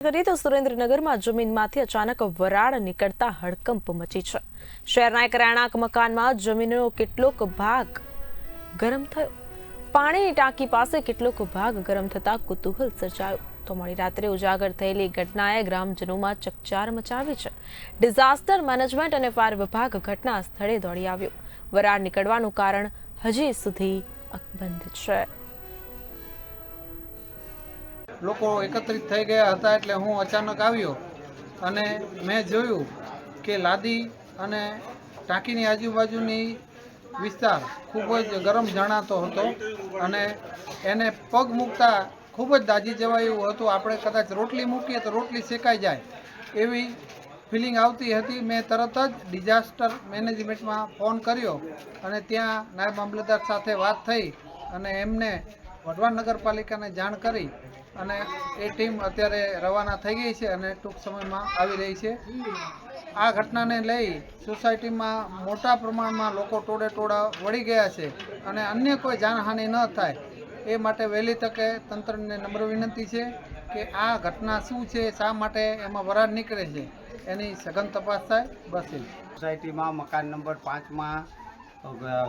કરીએ તો સુરેન્દ્રનગરમાં જમીનમાંથી અચાનક વરાળ નીકળતા હડકંપ મચી છે। શહેરના એક રહેણાંક મકાનમાં જમીનનો કેટલોક ભાગ ગરમ થયો। પાણીની ટાંકી પાસે કેટલોક ભાગ ગરમ થતા કુતૂહલ સર્જાયું તો મોડી રાત્રે ઉજાગર થયેલી ઘટનાએ ગ્રામજનોમાં ચકચાર મચાવી છે। ડિઝાસ્ટર મેનેજમેન્ટ અને ફાયર વિભાગ ઘટના સ્થળે દોડી આવ્યો। વરાળ નીકળવાનું કારણ હજી સુધી અકબંધ છે। લોકો એકત્રિત થઈ ગયા હતા એટલે હું અચાનક આવ્યો અને મેં જોયું કે લાદી અને ટાંકીની આજુબાજુની વિસ્તાર ખૂબ જ ગરમ જણાતો હતો અને એને પગ મૂકતા ખૂબ જ દાઝી જવાય એવું હતું। આપણે કદાચ રોટલી મૂકીએ તો રોટલી શેકાઈ જાય એવી ફિલિંગ આવતી હતી। મેં તરત જ ડિઝાસ્ટર મેનેજમેન્ટમાં ફોન કર્યો અને ત્યાં નાયબ મામલતદાર સાથે વાત થઈ અને એમને વઢવાણ નગરપાલિકાને જાણ કરી અને એ ટીમ અત્યારે રવાના થઈ ગઈ છે અને ટૂંક સમયમાં આવી રહી છે। આ ઘટનાને લઈ સોસાયટીમાં મોટા પ્રમાણમાં લોકો ટોળા વળી ગયા છે અને અન્ય કોઈ જાનહાનિ ન થાય એ માટે વહેલી તકે તંત્રને નમ્ર વિનંતી છે કે આ ઘટના શું છે, શા માટે એમાં વરાળ નીકળે છે એની સઘન તપાસ થાય। બસ સોસાયટીમાં મકાન નંબર 5માં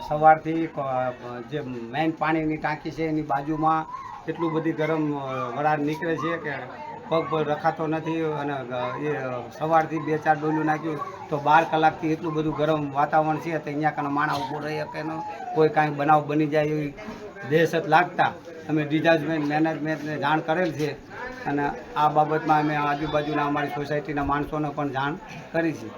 સવારથી જે મેઇન પાણીની ટાંકી છે એની બાજુમાં એટલું બધી ગરમ વરાળ નીકળે છે કે પગ પર રખાતો નથી અને એ સવારથી 2-4 ડોલું નાખ્યું તો 12 કલાકથી એટલું બધું ગરમ વાતાવરણ છે તો અહીંયા કાનો માણસ ઊભો રહી શકે ન, કોઈ કાંઈ બનાવ બની જાય એવી દહેશત લાગતા અમે ડિઝાસ્ટર મેનેજમેન્ટને જાણ કરેલ છે અને આ બાબતમાં અમે આજુબાજુના અમારી સોસાયટીના માણસોને પણ જાણ કરી છે।